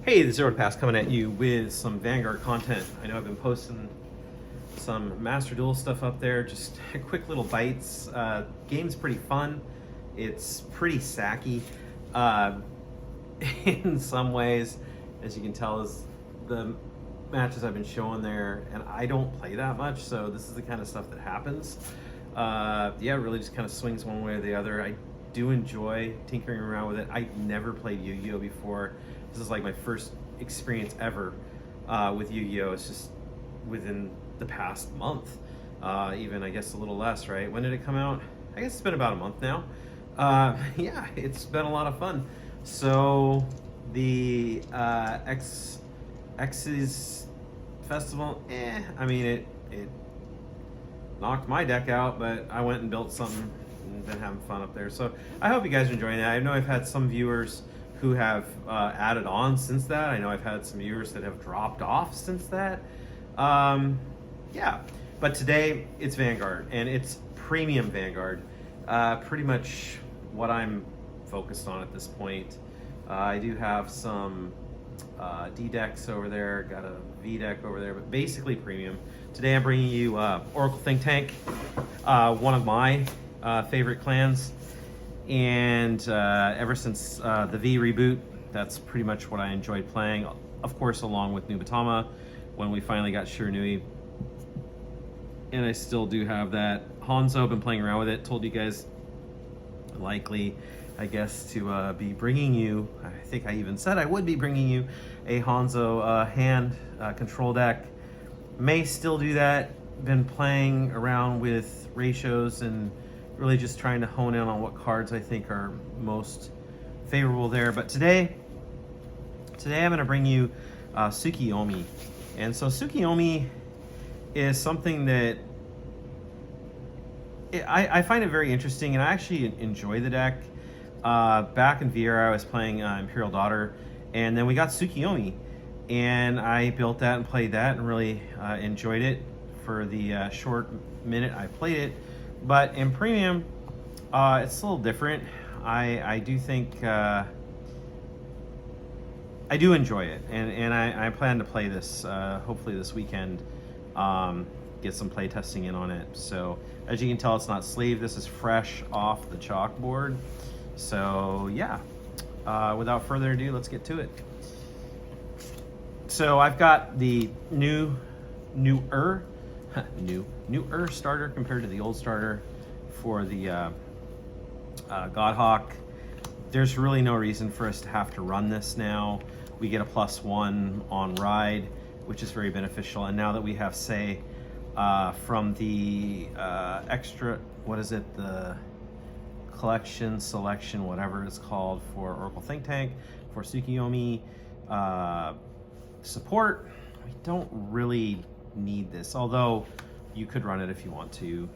Hey, the Zero to Pass coming at you with some Vanguard content. I know I've been posting some Master Duel stuff up there, just quick little bites. Game's pretty fun. It's pretty sacky uh, in some ways, as you can tell, is the matches I've been showing there, and I don't play that much, so this is the kind of stuff that happens. Yeah, it really just kind of swings one way or the other. I do enjoy tinkering around with it. I never played Yu-Gi-Oh before. This is like my first experience ever with Yu-Gi-Oh. It's just within the past month, even I guess a little less, right? When did it come out? I guess it's been about a month now. Yeah, it's been a lot of fun. So the X's Festival, I mean it knocked my deck out, but I went and built something and been having fun up there. So I hope you guys are enjoying that. I know I've had some viewers who have added on since that. I know I've had some viewers that have dropped off since that. Yeah, but today it's Vanguard, and it's premium Vanguard. Pretty much what I'm focused on at this point. I do have some D decks over there, got a V deck over there, but basically premium. Today I'm bringing you Oracle Think Tank, one of my favorite clans. And ever since the V reboot, that's pretty much what I enjoyed playing. Of course, along with Nubatama, when we finally got Shiranui. And I still do have that. Hanzo, been playing around with it. Told you guys likely, I guess, to be bringing you, I think I even said I would be bringing you a Hanzo hand control deck. May still do that. Been playing around with ratios and really just trying to hone in on what cards I think are most favorable there. But today I'm going to bring you Tsukuyomi. And so Tsukuyomi is something that I find it very interesting, and I actually enjoy the deck. Back in VR, I was playing Imperial Daughter, and then we got Tsukuyomi, and I built that and played that and really enjoyed it for the short minute I played it. But in premium, it's a little different. I do think I do enjoy it, and I plan to play this hopefully this weekend. Get some play testing in on it. So as you can tell, it's not sleeved. This is fresh off the chalkboard. So yeah, without further ado, let's get to it. So I've got the newer starter compared to the old starter for the Godhawk. There's really no reason for us to have to run this now. We get a +1 on ride, which is very beneficial. And now that we have, say, from the extra, what is it, the collection, selection, whatever it's called, for Oracle Think Tank, for Tsukuyomi support, we don't really need this, although you could run it if you want to.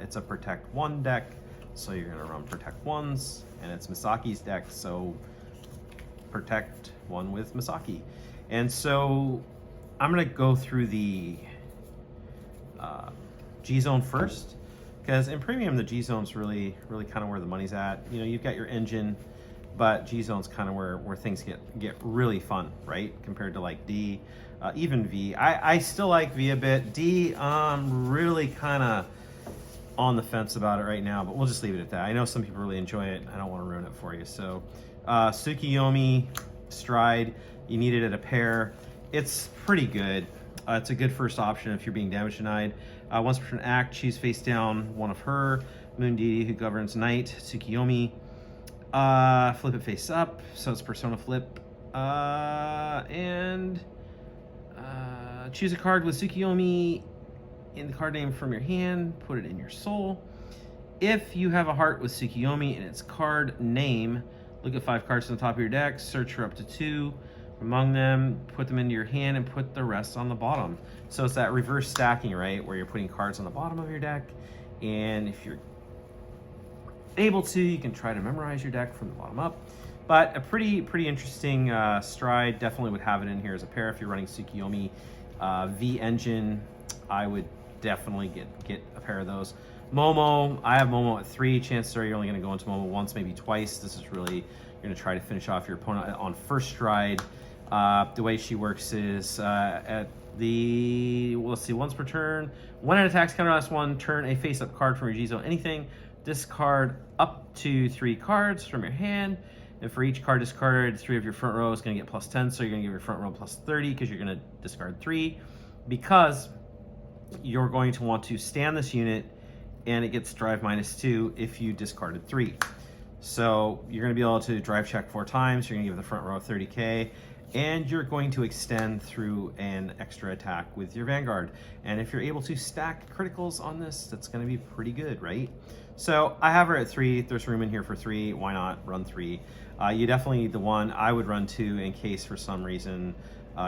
It's a Protect 1 deck, so you're going to run Protect 1s, and it's Misaki's deck, so Protect 1 with Misaki. And so I'm going to go through the G-Zone first, because in premium the G-Zone's really kind of where the money's at. You know, you've got your engine, but G-Zone's kind of where things get really fun, right? Compared to like D, even V. I still like V a bit. D, really kind of on the fence about it right now, but we'll just leave it at that. I know some people really enjoy it. I don't want to ruin it for you. So Tsukuyomi, Stride, you need it at a pair. It's pretty good. It's a good first option if you're being damage denied. Once per turn act, choose face down one of her, Moon Deity who governs night, Tsukuyomi. Flip it face up, so it's Persona Flip. And choose a card with Tsukuyomi in the card name from your hand, put it in your soul. If you have a heart with Tsukuyomi in its card name, look at 5 cards on the top of your deck, search for up to 2 among them, put them into your hand, and put the rest on the bottom. So it's that reverse stacking, right, where you're putting cards on the bottom of your deck, and if you're able to, you can try to memorize your deck from the bottom up. But a pretty interesting Stride. Definitely would have it in here as a pair if you're running Tsukuyomi V Engine. I would definitely get a pair of those. Momo, I have Momo at 3. Chances are you're only going to go into Momo once, maybe twice. This is really, you're going to try to finish off your opponent on first stride. The way she works is at the, let's see, once per turn, when it attacks counter last one, turn a face-up card from your G zone. Anything, discard up to 3 cards from your hand. And for each card discarded, 3 of your front row is going to get plus 10, so you're going to give your front row plus 30 because you're going to discard 3. Because you're going to want to stand this unit, and it gets drive -2 if you discarded 3. So you're going to be able to drive check 4 times. You're going to give the front row 30k, and you're going to extend through an extra attack with your Vanguard. And if you're able to stack criticals on this, that's going to be pretty good, right? So I have her at 3. There's room in here for 3. Why not run 3? You definitely need the 1. I would run 2 in case for some reason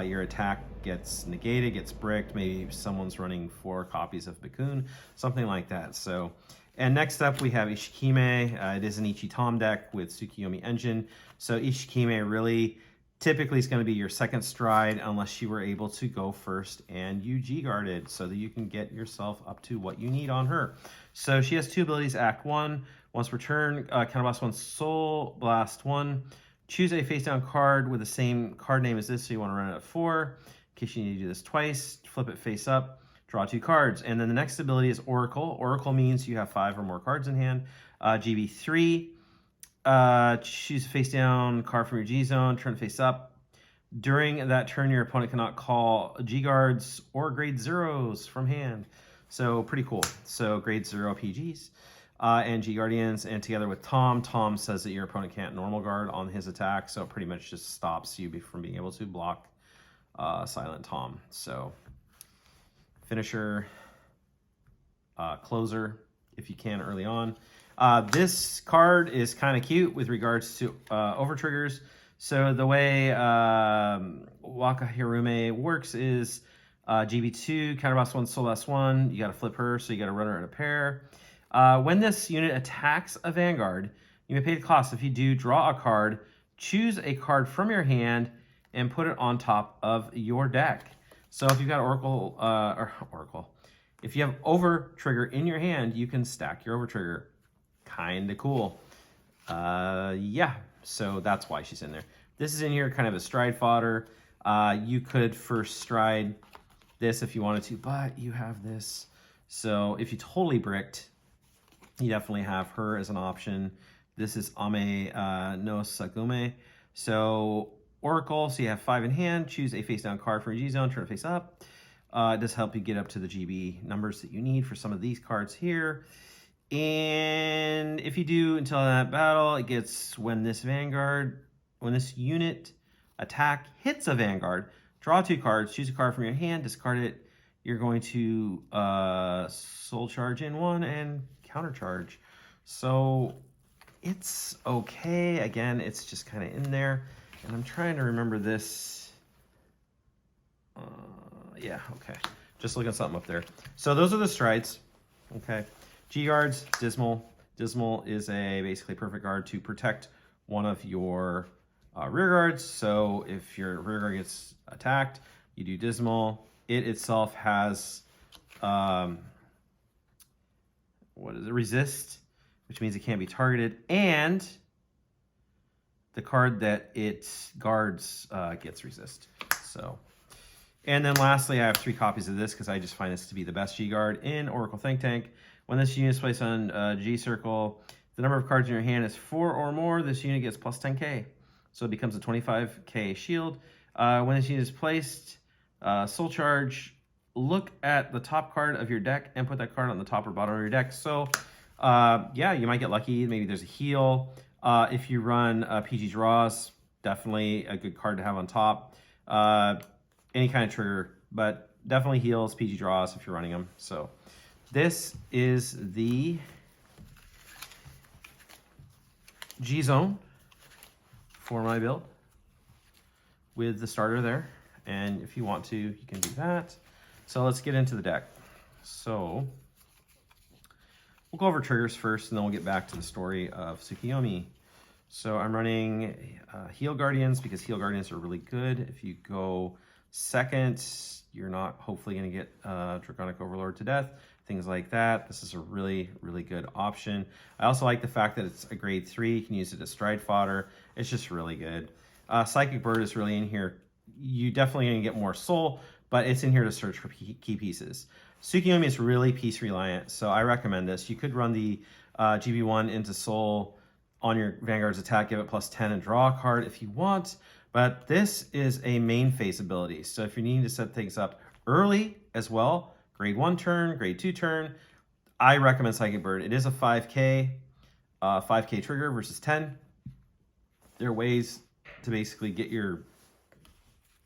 your attack gets negated, gets bricked. Maybe someone's running 4 copies of Bakun, something like that. So, and next up we have Ishikime. It is an Ichi Tom deck with Tsukuyomi engine. So Ishikime really typically is going to be your second stride unless you were able to go first and you G-guarded so that you can get yourself up to what you need on her. So she has 2 abilities. Act 1, once per turn, counterblast 1, Soul Blast 1. Choose a face-down card with the same card name as this, so you want to run it at 4. In case you need to do this twice, flip it face up, draw 2 cards. And then the next ability is Oracle. Oracle means you have 5 or more cards in hand. GB3, choose a face-down card from your G-zone, turn it face up. During that turn, your opponent cannot call G-guards or grade 0s from hand. So pretty cool. So grade 0 PGs. And G-Guardians, and together with Tom. Tom says that your opponent can't normal guard on his attack, so it pretty much just stops you from being able to block Silent Tom. So finisher, closer, if you can early on. This card is kind of cute with regards to over triggers. So the way Waka Hirume works is GB2, counterblast 1, soul blast 1. You got to flip her, so you got to run her in a pair. When this unit attacks a Vanguard, you may pay the cost. If you do, draw a card, choose a card from your hand, and put it on top of your deck. So if you've got Oracle, if you have Over Trigger in your hand, you can stack your Over Trigger. Kinda cool. Yeah, so that's why she's in there. This is in here kind of a stride fodder. You could first stride this if you wanted to, but you have this. So if you totally bricked, you definitely have her as an option. This is Ame no Sagume. So Oracle, so you have 5 in hand. Choose a face-down card from your G-zone, turn it face up. It does help you get up to the GB numbers that you need for some of these cards here. And if you do until that battle, it gets when this unit attack hits a Vanguard, draw 2 cards, choose a card from your hand, discard it. You're going to soul charge in 1 and counter charge. So it's okay. Again, it's just kind of in there. And I'm trying to remember this. Yeah, okay. Just looking at something up there. So those are the strides. Okay. G-guards, Dismal. Dismal is a basically perfect guard to protect one of your rear guards. So if your rear guard gets attacked, you do Dismal. It itself has resist, which means it can't be targeted, and the card that it guards gets resist. So, and then lastly, I have 3 copies of this because I just find this to be the best G-guard in Oracle Think Tank. When this unit is placed on G-Circle, the number of cards in your hand is 4 or more. This unit gets plus 10k, so it becomes a 25k shield. When this unit is placed, soul charge. Look at the top card of your deck and put that card on the top or bottom of your deck. So, yeah, you might get lucky. Maybe there's a heal. If you run PG draws, definitely a good card to have on top. Any kind of trigger, but definitely heals, PG draws if you're running them. So this is the G-Zone for my build with the starter there. And if you want to, you can do that. So let's get into the deck. So we'll go over triggers first, and then we'll get back to the story of Tsukuyomi. So I'm running Heal Guardians because Heal Guardians are really good. If you go second, you're not hopefully going to get Draconic Overlord to death, things like that. This is a really, really good option. I also like the fact that it's a grade 3. You can use it as stride fodder. It's just really good. Psychic Bird is really in here you definitely gonna get more soul, but it's in here to search for key pieces. Tsukuyomi is really piece reliant, so I recommend this. You could run the GB1 into soul on your Vanguard's attack, give it +10 and draw a card if you want, but this is a main phase ability. So if you're needing to set things up early as well, grade 1 turn, grade 2 turn, I recommend Psychic Bird. It is a 5K trigger versus 10. There are ways to basically get your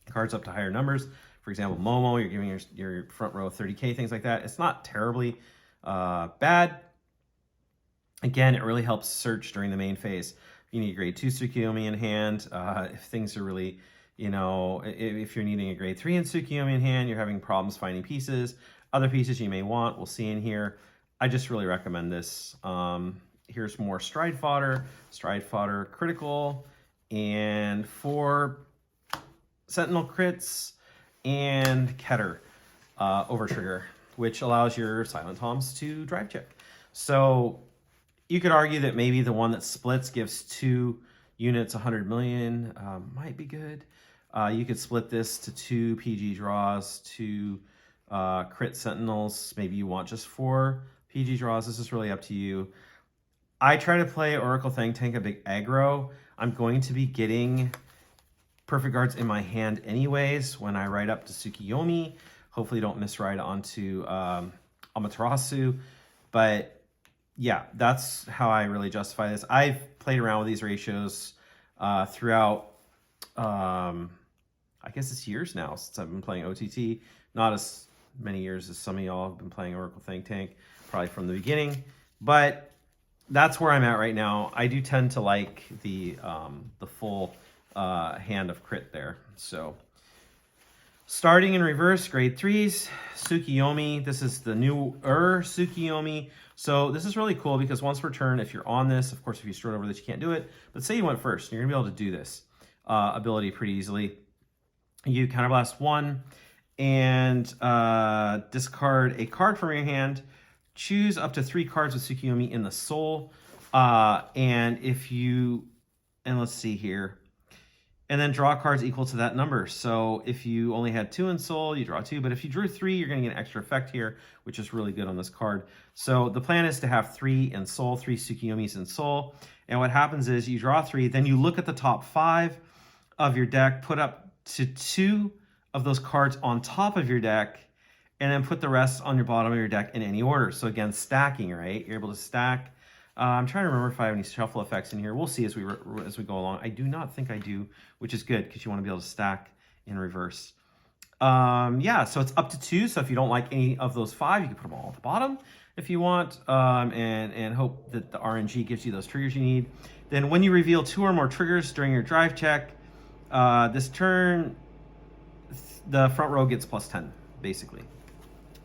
cards up to higher numbers. For example, Momo, you're giving your front row 30K, things like that. It's not terribly bad. Again, it really helps search during the main phase. You need grade 2 Tsukuyomi in hand. If things are really, you know, if you're needing a grade 3 in Tsukuyomi in hand, you're having problems finding pieces. Other pieces you may want, we'll see in here. I just really recommend this. Here's more Stride Fodder critical, and 4 Sentinel crits, and Keter over trigger, which allows your Silent Toms to drive check. So you could argue that maybe the one that splits gives 2 units 100 million might be good. You could split this to 2 PG draws, 2 crit Sentinels. Maybe you want just 4 PG draws. This is really up to you. I try to play Oracle Think Tank a big aggro. I'm going to be getting perfect guards in my hand anyways when I ride up to Tsukuyomi. Hopefully don't misride onto Amaterasu. But yeah, that's how I really justify this. I've played around with these ratios throughout, I guess it's years now since I've been playing OTT. Not as many years as some of y'all have been playing Oracle Think Tank, probably from the beginning. But that's where I'm at right now. I do tend to like the full hand of crit there. So starting in reverse, grade 3s, Tsukuyomi. This is the newer Tsukuyomi. So this is really cool because once per turn, if you're on this, of course, if you strode over this, you can't do it. But say you went first, you're gonna be able to do this ability pretty easily. You counterblast 1 and discard a card from your hand. Choose up to 3 cards with Tsukuyomi in the soul. And if you, and let's see here, and then draw cards equal to that number. So if you only had 2 in soul, you draw 2. But if you drew 3, you're going to get an extra effect here, which is really good on this card. So the plan is to have 3 in soul, 3 Tsukuyomis in soul. And what happens is you draw 3, then you look at the top 5 of your deck, put up to 2 of those cards on top of your deck, and then put the rest on your bottom of your deck in any order. So again, stacking, right? You're able to stack. I'm trying to remember if I have any shuffle effects in here. We'll see as we go along. I do not think I do, which is good because you want to be able to stack in reverse. Yeah, so it's up to 2. So if you don't like any of those 5, you can put them all at the bottom if you want, and hope that the RNG gives you those triggers you need. Then when you reveal 2 or more triggers during your drive check, this turn, the front row gets +10, basically.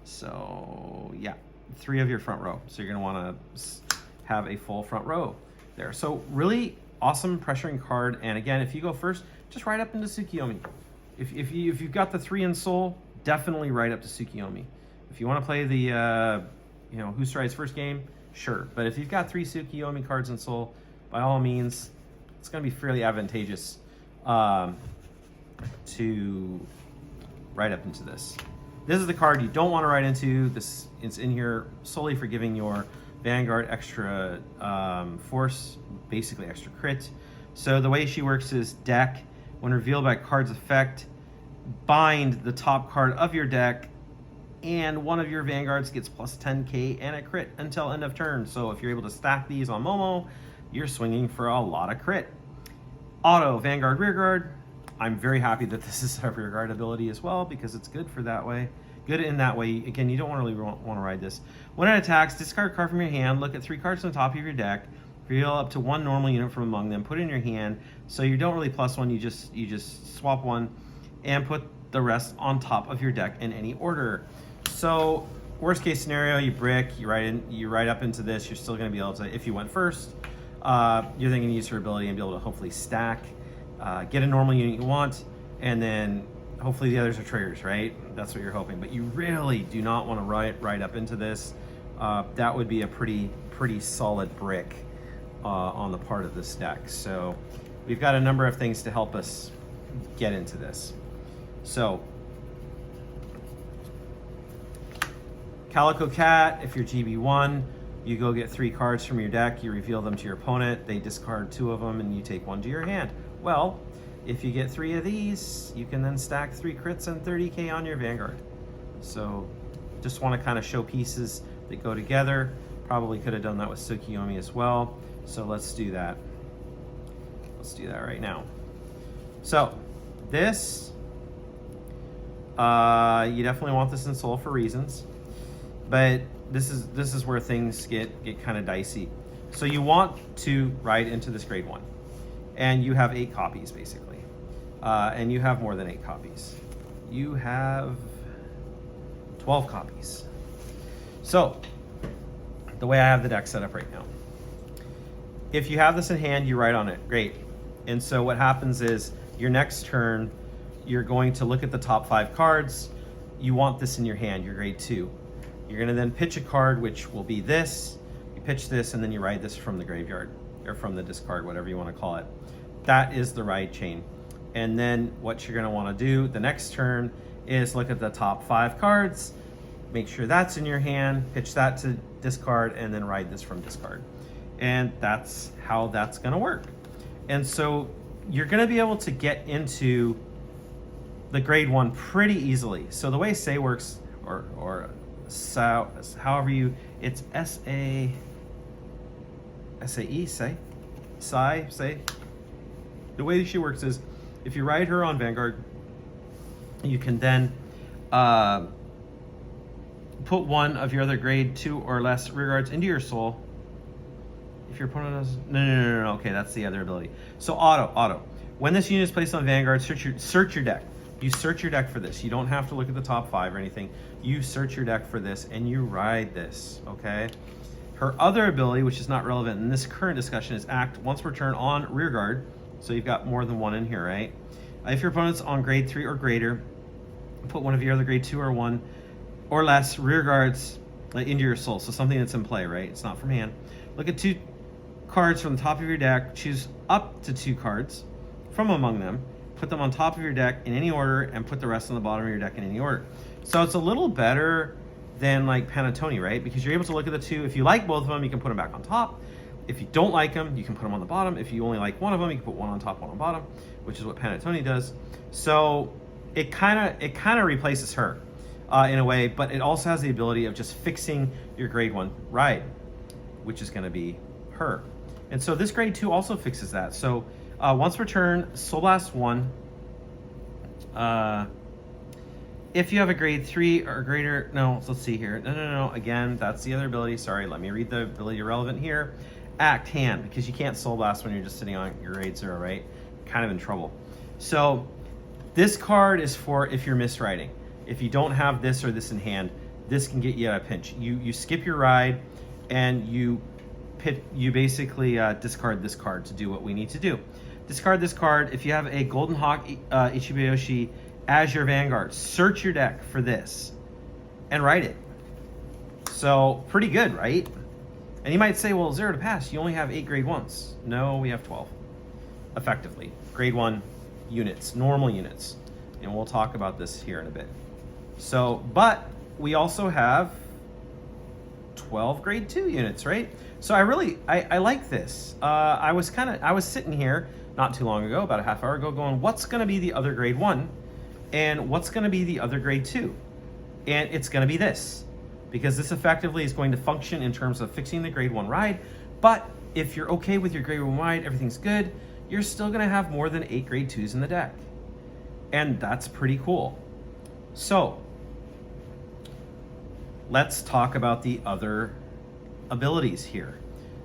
So yeah, 3 of your front row. So you're going to want to have a full front row there. So really awesome pressuring card. And again, if you go first, just ride up into Tsukuyomi. If you've got the 3 in soul, definitely ride up to Tsukuyomi. If you want to play the you know, who strides first game, sure. But if you've got 3 Tsukuyomi cards in soul, by all means, it's going to be fairly advantageous to ride up into this. This is the card you don't want to ride into. This is in here solely for giving your Vanguard extra force, basically extra crit. So the way she works is deck, when revealed by card's effect, bind the top card of your deck, and one of your Vanguards gets +10k and a crit until end of turn. So if you're able to stack these on Momo, you're swinging for a lot of crit. Auto Vanguard Rearguard. I'm very happy that this is a rearguard ability as well because it's good for that way. Good in that way. Again, you don't really want to ride this. When it attacks, discard a card from your hand, look at 3 cards on the top of your deck, reveal up to 1 normal unit from among them, put it in your hand. So you don't really +1, you just swap 1 and put the rest on top of your deck in any order. So worst case scenario, you brick, you ride up into this, you're still going to be able to, if you went first, you're then going to use her ability and be able to hopefully stack, get a normal unit you want, and then hopefully the others are triggers, right? That's what you're hoping. But you really do not want to ride up into this. That would be a pretty solid brick on the part of this deck. So we've got a number of things to help us get into this. So, Calico Cat, if you're GB1, you go get 3 cards from your deck, you reveal them to your opponent, they discard 2 of them, and you take 1 to your hand. Well, if you get 3 of these, you can then stack 3 crits and 30k on your Vanguard. So, just want to kind of show pieces that go together. Probably could have done that with Tsukuyomi as well. So let's do that. Let's do that right now. So, this, you definitely want this in Soul for reasons, but this is where things get kind of dicey. So you want to ride into this grade 1, and you have 8 copies basically, and you have more than 8 copies. You have 12 copies. So the way I have the deck set up right now, if you have this in hand, you ride on it, great. And so what happens is your next turn, you're going to look at the top 5 cards. You want this in your hand, your grade 2. You're gonna then pitch a card, which will be this. You pitch this, and then you ride this from the graveyard, or from the discard, whatever you wanna call it. That is the ride chain. And then what you're gonna wanna do the next turn is look at the top 5 cards, make sure that's in your hand, pitch that to discard, and then ride this from discard. And that's how that's gonna work. And so you're gonna be able to get into the grade 1 pretty easily. So the way Say works, or so, however you, it's S-A-E, Say. The way she works is, if you ride her on Vanguard, you can then put 1 of your other grade 2 or less rear guards into your soul. If your opponent has, no, okay, that's the other ability. So auto. When this unit is placed on Vanguard, search your deck. You search your deck for this. You don't have to look at the top 5 or anything. You search your deck for this and you ride this, okay? Her other ability, which is not relevant in this current discussion, is act once per turn on rear guard. So you've got more than 1 in here, right? If your opponent's on grade 3 or greater, put 1 of your other grade 2 or 1 or less rear guards into your soul. So something that's in play, right? It's not from hand. Look at 2 cards from the top of your deck. Choose up to 2 cards from among them. Put them on top of your deck in any order, and put the rest on the bottom of your deck in any order. So it's a little better than like Panettone, right? Because you're able to look at the 2. If you like both of them, you can put them back on top. If you don't like them, you can put them on the bottom. If you only like one of them, you can put 1 on top, 1 on bottom, which is what Panettone does. So it kind of replaces her in a way, but it also has the ability of just fixing your grade 1 ride, which is going to be her. And so this grade 2 also fixes that. So once per turn, Soul Blast 1. If you have a grade 3 or greater, no, let's see here. No. Again, that's the other ability. Sorry, let me read the ability relevant here. Act hand, because you can't Soul Blast when you're just sitting on your grade 0, right? Kind of in trouble. So this card is for if you're misriding. If you don't have this or this in hand, this can get you at a pinch. You skip your ride, and you basically discard this card to do what we need to do. Discard this card. If you have a Golden Hawk Ichibayoshi as your Vanguard, search your deck for this and write it. So pretty good, right? And you might say, well, 0 to pass, you only have 8 grade 1s. No, we have 12, effectively. Grade 1 units, normal units. And we'll talk about this here in a bit. So, but we also have 12 grade 2 units, right? So I like this. I was sitting here not too long ago, about a half hour ago, going, what's going to be the other grade 1 and what's going to be the other grade 2? And it's going to be this, because this effectively is going to function in terms of fixing the grade 1 ride. But if you're okay with your grade 1 ride, everything's good, you're still going to have more than 8 grade 2s in the deck. And that's pretty cool. So let's talk about the other abilities here.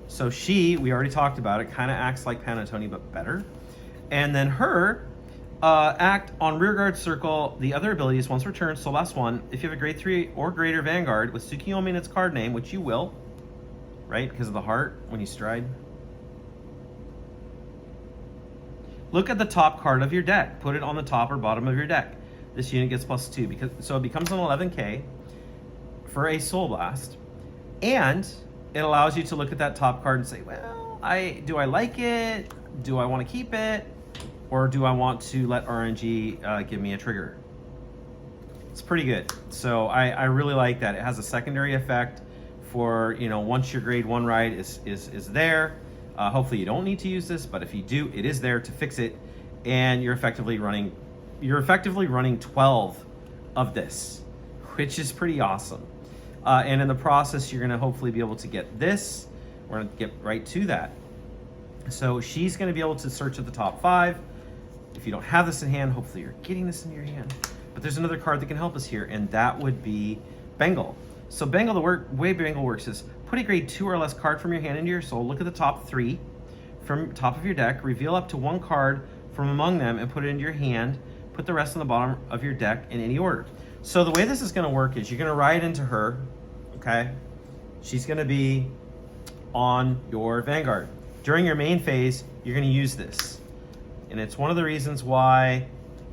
So we already talked about it, kind of acts like Panettone, but better. And then her, act on rearguard circle. The other ability is once per turn, Soul Blast 1. If you have a grade 3 or greater Vanguard with Tsukuyomi in its card name, which you will, right, because of the heart when you stride. Look at the top card of your deck. Put it on the top or bottom of your deck. This unit gets +2, so it becomes an 11k for a Soul Blast. And it allows you to look at that top card and say, well, do I like it? Do I want to keep it? Or do I want to let RNG give me a trigger? It's pretty good. So I really like that. It has a secondary effect for, you know, once your grade 1 ride is there. Hopefully you don't need to use this, but if you do, it is there to fix it, and you're effectively running 12 of this, which is pretty awesome. And in the process, you're going to hopefully be able to get this. We're going to get right to that. So she's going to be able to search at the top 5. If you don't have this in hand, hopefully you're getting this in your hand. But there's another card that can help us here, and that would be Bengal. So Bengal, the way Bengal works is put a grade 2 or less card from your hand into your soul. Look at the top 3 from top of your deck. Reveal up to 1 card from among them and put it into your hand. Put the rest on the bottom of your deck in any order. So the way this is going to work is you're going to ride into her, okay? She's going to be on your Vanguard. During your main phase, you're going to use this. And it's one of the reasons why,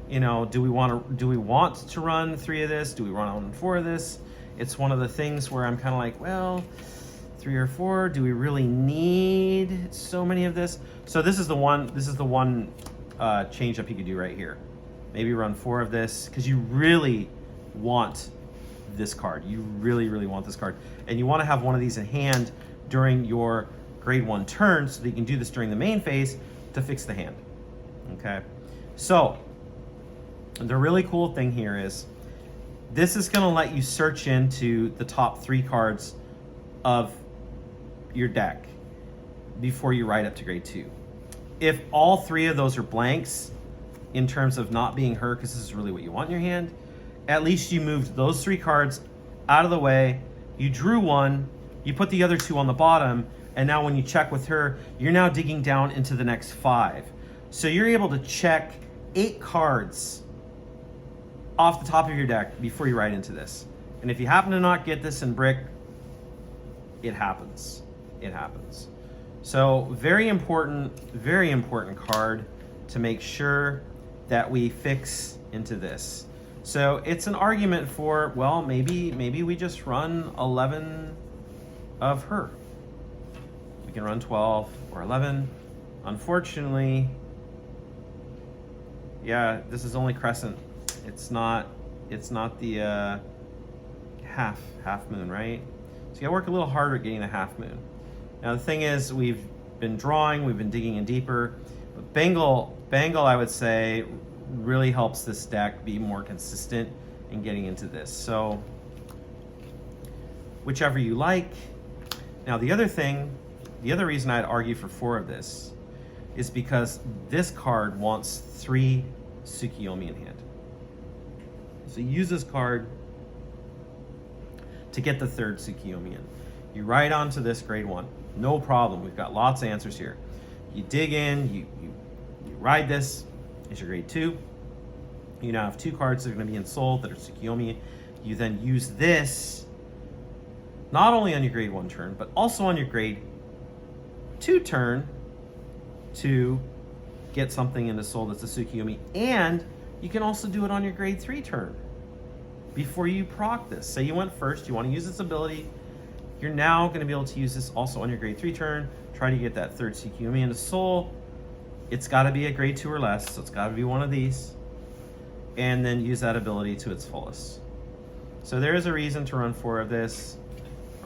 you know, do we want to run 3 of this? Do we run 4 of this? It's one of the things where I'm kind of like, well, 3 or 4, do we really need so many of this? So this is the one change up you could do right here. Maybe run 4 of this, because you really want this card. You really, really want this card. And you want to have one of these in hand during your grade 1 turn so that you can do this during the main phase to fix the hand. Okay? So, the really cool thing here is this is going to let you search into the top 3 cards of your deck before you ride up to grade 2. If all 3 of those are blanks, in terms of not being her, because this is really what you want in your hand, at least you moved those 3 cards out of the way, you drew 1, you put the other 2 on the bottom, and now when you check with her, you're now digging down into the next 5. So you're able to check 8 cards off the top of your deck before you ride into this. And if you happen to not get this in brick, it happens. It happens. So very important card to make sure that we fix into this. So it's an argument for, well, maybe we just run 11 of her. We can run 12 or 11. Unfortunately, yeah, this is only crescent. It's not the half moon, right? So you gotta work a little harder at getting the half moon. Now the thing is, we've been drawing, we've been digging in deeper, but Bengal, I would say, really helps this deck be more consistent in getting into this. So whichever you like. Now the other reason I'd argue for 4 of this is because this card wants 3 Tsukuyomi in hand. So use this card to get the 3rd Tsukuyomi in. You ride onto this grade 1, no problem. We've got lots of answers here. You dig in, you ride this. It's your grade 2. You now have 2 cards that are going to be in soul that are Tsukuyomi. You then use this not only on your grade 1 turn, but also on your grade 2 turn to get something into soul that's a Tsukuyomi. And you can also do it on your grade 3 turn before you proc this. Say you went first, you want to use this ability. You're now going to be able to use this also on your grade 3 turn. Try to get that 3rd Tsukuyomi into soul. It's got to be a grade 2 or less, so it's got to be one of these. And then use that ability to its fullest. So there is a reason to run 4 of this.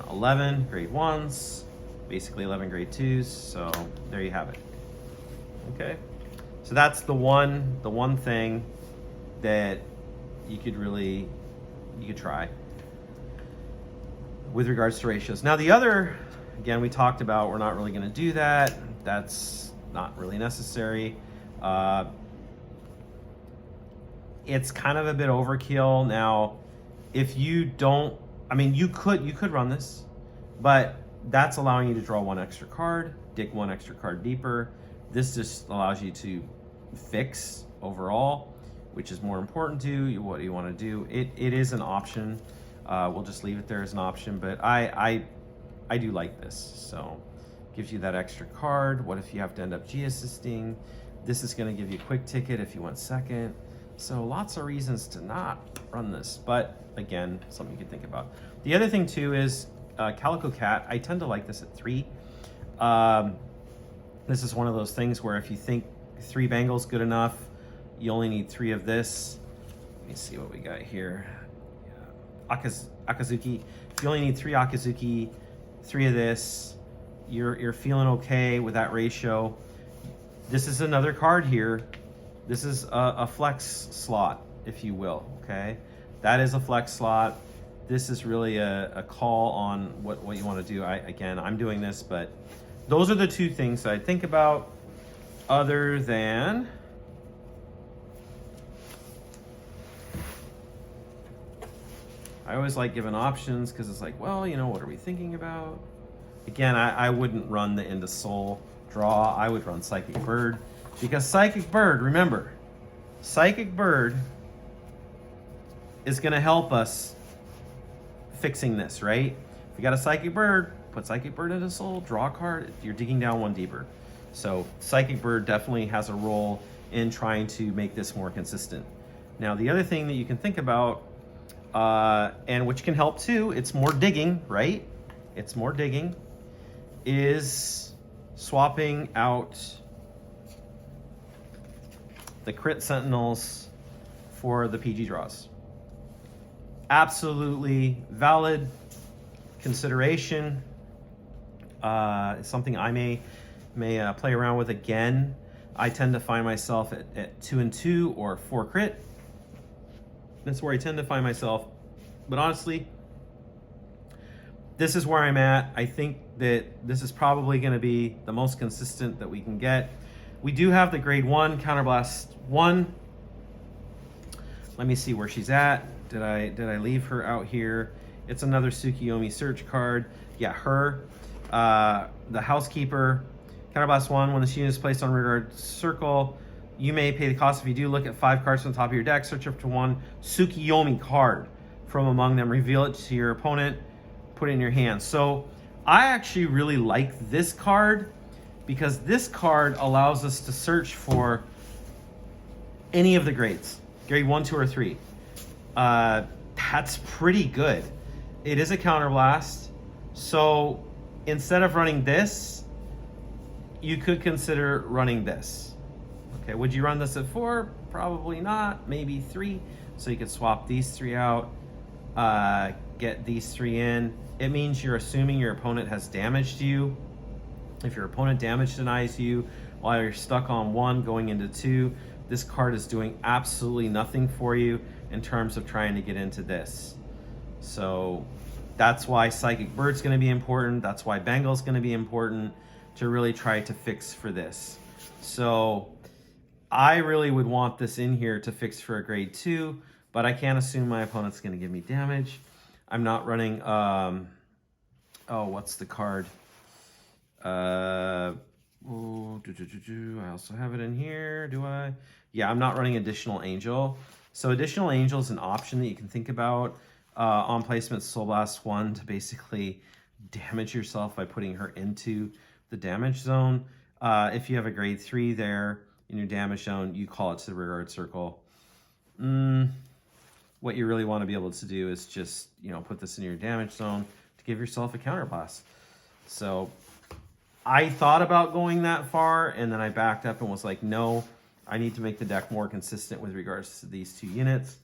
11 grade 1s, basically 11 grade 2s, so there you have it. Okay, so that's the one thing that you could try with regards to ratios. Now the other, again, we talked about, we're not really going to do that. That's not really necessary. It's kind of a bit overkill. Now, if you don't, I mean, you could run this, but that's allowing you to draw 1 extra card, dig 1 extra card deeper. This just allows you to fix overall, which is more important to you, what you want to do. It is an option. We'll just leave it there as an option, but I do like this. So gives you that extra card. What if you have to end up G-assisting? This is going to give you a quick ticket if you went second. So lots of reasons to not run this, but again, something you can think about. The other thing too is Calico Cat. I tend to like this at 3. This is one of those things where if you think 3 Bengals good enough, you only need 3 of this. me see what we got here. Akazuki. If you only need 3 Akazuki, 3 of this, you're feeling okay with that ratio. This is another card here. This is a flex slot, if you will, okay? That is a flex slot. This is really a call on what you want to do. Again, I'm doing this, but those are the 2 things that I think about, other than I always like giving options because it's like, well, you know, what are we thinking about? Again, I wouldn't run the Into Soul draw. I would run Psychic Bird, because Psychic Bird, remember, Psychic Bird is going to help us fixing this, right? If you got a Psychic Bird, put Psychic Bird into Soul, draw a card, you're digging down 1 deeper. So Psychic Bird definitely has a role in trying to make this more consistent. Now, the other thing that you can think about, and which can help too, it's more digging, right? It's more digging, is swapping out the crit sentinels for the PG draws. Absolutely valid consideration. It's something I may play around with again. I tend to find myself at 2 and 2 or 4 crit. That's where I tend to find myself. But honestly, this is where I'm at. I think that this is probably going to be the most consistent that we can get. We do have the grade 1 Counterblast 1. Let me see where she's at. Did I leave her out here? It's another Tsukuyomi search card. Yeah, her. The Housekeeper, Counterblast 1. When this unit is placed on Vanguard Circle, you may pay the cost. If you do, look at 5 cards from the top of your deck, search up to 1 Tsukuyomi card from among them, reveal it to your opponent, put it in your hand. So I actually really like this card, because this card allows us to search for any of the grades, grade 1, 2, or 3. That's pretty good. It is a counterblast, so instead of running this, you could consider running this. Okay, would you run this at 4? Probably not, maybe 3. So you could swap these 3 out, get these 3 in. It means you're assuming your opponent has damaged you. If your opponent damage denies you while you're stuck on 1 going into 2, this card is doing absolutely nothing for you in terms of trying to get into this. So that's why Psychic Bird's going to be important. That's why Bengal's going to be important, to really try to fix for this. So I really would want this in here to fix for a grade 2, but I can't assume my opponent's going to give me damage. I'm not running, oh, what's the card? I also have it in here, do I? Yeah, I'm not running Additional Angel. So Additional Angel is an option that you can think about on placement Soul Blast 1 to basically damage yourself by putting her into the damage zone. If you have a grade 3 there in your damage zone, you call it to the Vanguard Circle. What you really want to be able to do is just, you know, put this in your damage zone to give yourself a counterblast. So I thought about going that far, and then I backed up and was like, no, I need to make the deck more consistent with regards to these 2 units.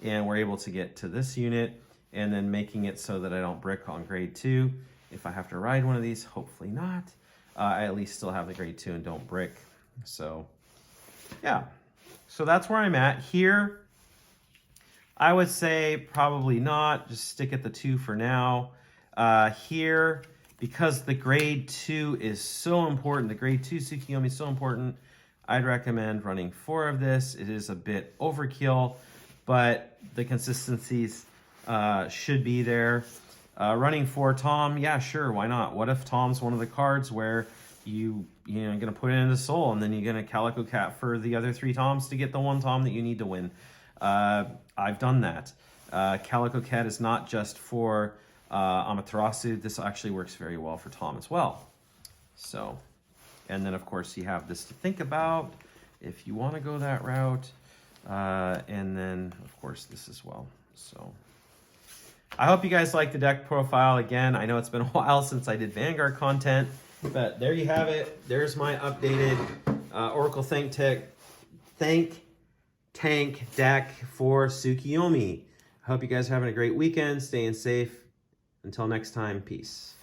And we're able to get to this unit, and then making it so that I don't brick on grade 2. If I have to ride one of these, hopefully not. I at least still have the grade 2 and don't brick. So yeah, so that's where I'm at here. I would say probably not, just stick at the 2 for now. Here, because the grade 2 is so important, the grade 2 Tsukuyomi is so important, I'd recommend running 4 of this. It is a bit overkill, but the consistencies should be there. Running 4 Tom, yeah, sure, why not? What if Tom's one of the cards where you're going to put it into Soul, and then you're going to Calico Cat for the other 3 Toms to get the 1 Tom that you need to win. I've done that. Calico Cat is not just for Amaterasu. This actually works very well for Tom as well. So, and then of course you have this to think about if you want to go that route. And then of course this as well. So I hope you guys like the deck profile. Again, I know it's been a while since I did Vanguard content, but there you have it. There's my updated Oracle Think tank deck for Tsukuyomi. I hope you guys are having a great weekend, staying safe. Until next time, peace.